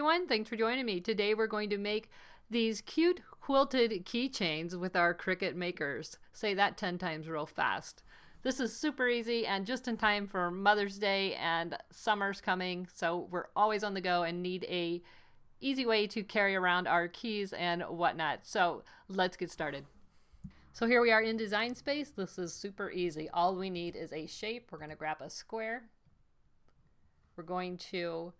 everyone, thanks for joining me. Today we're going to make these cute quilted keychains with our Cricut Makers. Say that 10 times real fast. This is super easy and just in time for Mother's Day and summer's coming, so we're always on the go and need a easy way to carry around our keys and whatnot. So let's get started. So here we are in Design Space. This is super easy. All we need is a shape. We're going to grab a square. We're going to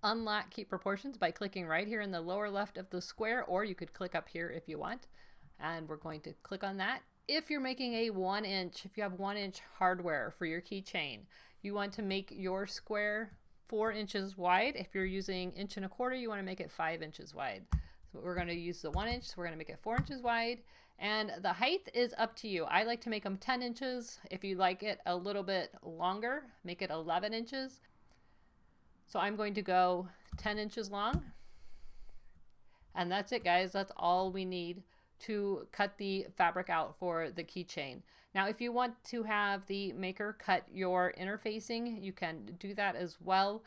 unlock Keep Proportions by clicking right here in the lower left of the square, or you could click up here if you want. And we're going to click on that. If you're making a 1-inch, if you have 1-inch hardware for your keychain, you want to make your square 4 inches wide. If you're using 1 1/4 inches, you want to make it 5 inches wide. So we're going to use the 1 inch, so we're going to make it 4 inches wide. And the height is up to you. I like to make them 10 inches. If you like it a little bit longer, make it 11 inches. So I'm going to go 10 inches long. And that's it, guys. That's all we need to cut the fabric out for the keychain. Now, if you want to have the maker cut your interfacing, you can do that as well.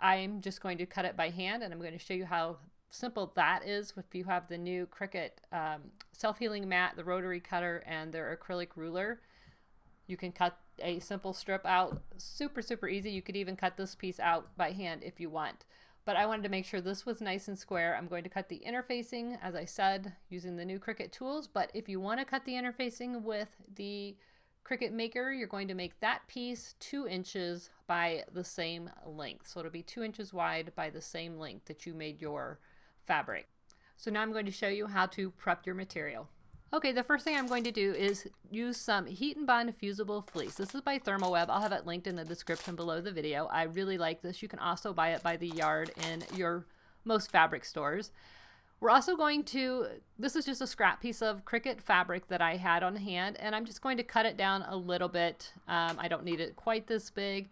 I'm just going to cut it by hand, and I'm going to show you how simple that is if you have the new Cricut self-healing mat, the rotary cutter, and their acrylic ruler. You can cut a simple strip out super easy. You could even cut this piece out by hand if you want. But I wanted to make sure this was nice and square. I'm going to cut the interfacing, as I said, using the new Cricut tools. But if you want to cut the interfacing with the Cricut Maker, you're going to make that piece 2 inches by the same length. So it'll be 2 inches wide by the same length that you made your fabric. So now I'm going to show you how to prep your material. Okay, the first thing I'm going to do is use some Heat and Bond fusible fleece. This is by Thermoweb. I'll have it linked in the description below the video. I really like this. You can also buy it by the yard in your most fabric stores. We're also going to, this is just a scrap piece of Cricut fabric that I had on hand, and I'm just going to cut it down a little bit. I don't need it quite this big.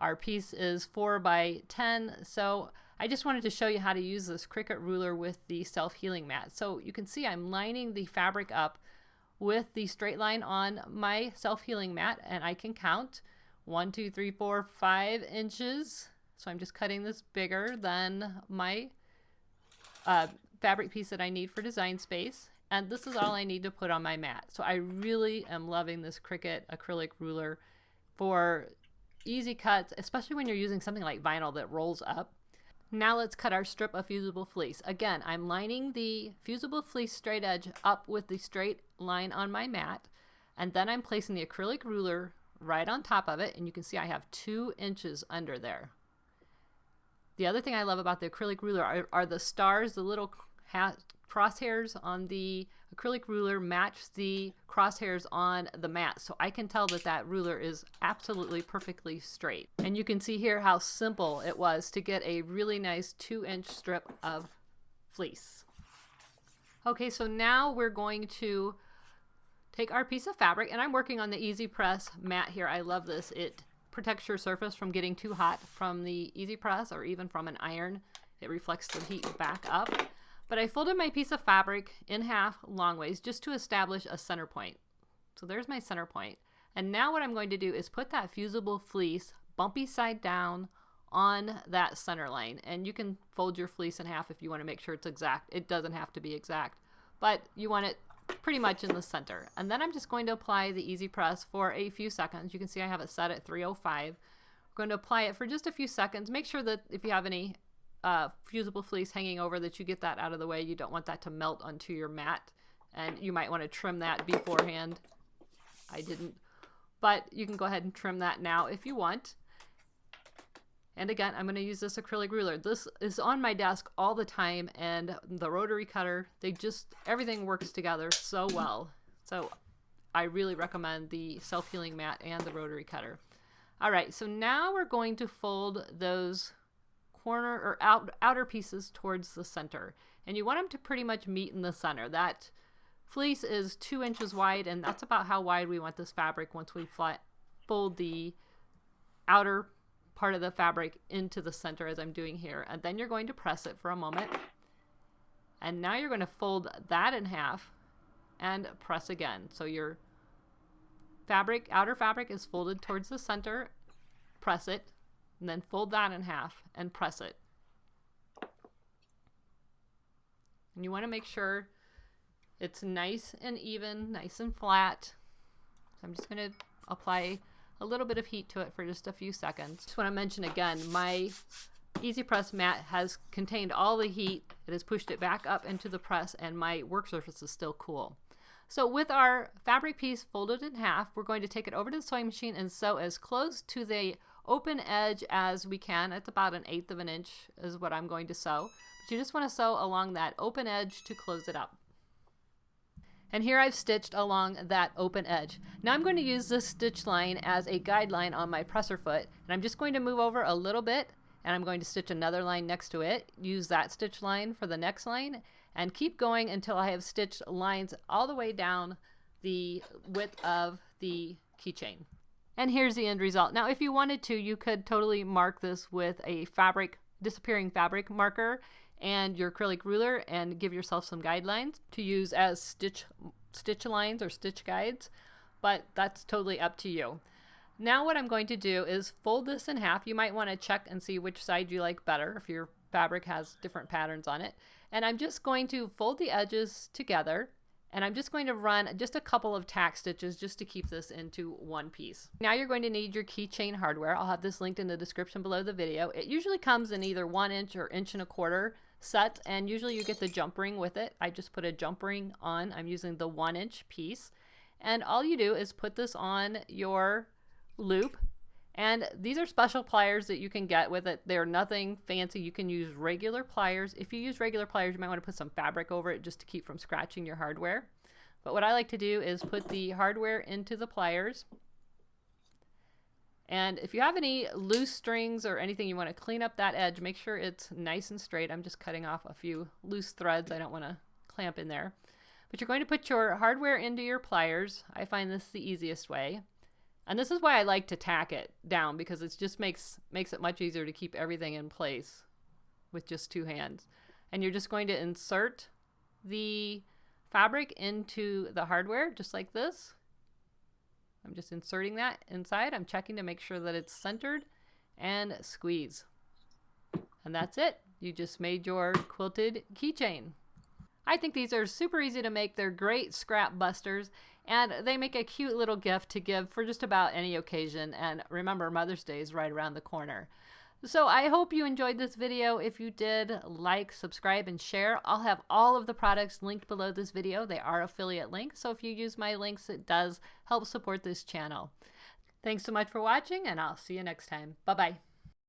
Our piece is 4 by 10, so I just wanted to show you how to use this Cricut ruler with the self-healing mat. So you can see I'm lining the fabric up with the straight line on my self-healing mat, and I can count 1, 2, 3, 4, 5 inches. So I'm just cutting this bigger than my fabric piece that I need for Design Space. And this is all I need to put on my mat. So I really am loving this Cricut acrylic ruler for easy cuts, especially when you're using something like vinyl that rolls up. Now let's cut our strip of fusible fleece. Again, I'm lining the fusible fleece straight edge up with the straight line on my mat, and then I'm placing the acrylic ruler right on top of it, and you can see I have 2 inches under there. The other thing I love about the acrylic ruler are the stars. The little crosshairs on the acrylic ruler match the crosshairs on the mat, so I can tell that that ruler is absolutely perfectly straight. And you can see here how simple it was to get a really nice 2-inch strip of fleece. Okay, so now we're going to take our piece of fabric, and I'm working on the Easy Press mat here. I love this. It protects your surface from getting too hot from the Easy Press or even from an iron. It reflects the heat back up. But I folded my piece of fabric in half long ways just to establish a center point. So there's my center point. And now what I'm going to do is put that fusible fleece bumpy side down on that center line. And you can fold your fleece in half if you want to make sure it's exact. It doesn't have to be exact, but you want it pretty much in the center. And then I'm just going to apply the Easy Press for a few seconds. You can see I have it set at 305. I'm going to apply it for just a few seconds. Make sure that if you have any fusible fleece hanging over, that you get that out of the way. You don't want that to melt onto your mat, and you might want to trim that beforehand. I didn't, but you can go ahead and trim that now if you want. And again, I'm going to use this acrylic ruler. This is on my desk all the time, and the rotary cutter, everything works together so well. So I really recommend the self-healing mat and the rotary cutter. All right, so now we're going to fold those corner or outer pieces towards the center, and you want them to pretty much meet in the center. That fleece is 2 inches wide, and that's about how wide we want this fabric once we fold the outer part of the fabric into the center, as I'm doing here. And then you're going to press it for a moment, and now you're going to fold that in half and press again. So your outer fabric is folded towards the center, press it, and then fold that in half and press it. And you want to make sure it's nice and even, nice and flat. So I'm just going to apply a little bit of heat to it for just a few seconds. Just want to mention again, my Easy Press mat has contained all the heat. It has pushed it back up into the press, and my work surface is still cool. So with our fabric piece folded in half, we're going to take it over to the sewing machine and sew as close to the open edge as we can. It's about 1/8 of an inch is what I'm going to sew. But you just want to sew along that open edge to close it up. And here I've stitched along that open edge. Now I'm going to use this stitch line as a guideline on my presser foot, and I'm just going to move over a little bit, and I'm going to stitch another line next to it, use that stitch line for the next line, and keep going until I have stitched lines all the way down the width of the keychain. And here's the end result. Now if you wanted to, you could totally mark this with a disappearing fabric marker and your acrylic ruler and give yourself some guidelines to use as stitch lines or stitch guides, but that's totally up to you. Now what I'm going to do is fold this in half. You might want to check and see which side you like better if your fabric has different patterns on it. And I'm just going to fold the edges together, and I'm just going to run just a couple of tack stitches just to keep this into one piece. Now you're going to need your keychain hardware. I'll have this linked in the description below the video. It usually comes in either 1 inch or 1.25 inch set, and usually you get the jump ring with it. I just put a jump ring on. I'm using the 1 inch piece, and all you do is put this on your loop, and these are special pliers that you can get with it. They're nothing fancy. You can use regular pliers. If you use regular pliers, you might want to put some fabric over it just to keep from scratching your hardware. But what I like to do is put the hardware into the pliers, and if you have any loose strings or anything you want to clean up that edge, make sure it's nice and straight. I'm just cutting off a few loose threads. I don't want to clamp in there. But you're going to put your hardware into your pliers. I find this the easiest way. And this is why I like to tack it down, because it just makes it much easier to keep everything in place with just 2 hands. And you're just going to insert the fabric into the hardware just like this. I'm just inserting that inside. I'm checking to make sure that it's centered, and squeeze. And that's it. You just made your quilted keychain. I think these are super easy to make. They're great scrap busters, and they make a cute little gift to give for just about any occasion. And remember, Mother's Day is right around the corner. So I hope you enjoyed this video. If you did, like, subscribe, and share. I'll have all of the products linked below this video. They are affiliate links, so if you use my links, it does help support this channel. Thanks so much for watching, and I'll see you next time. Bye-bye.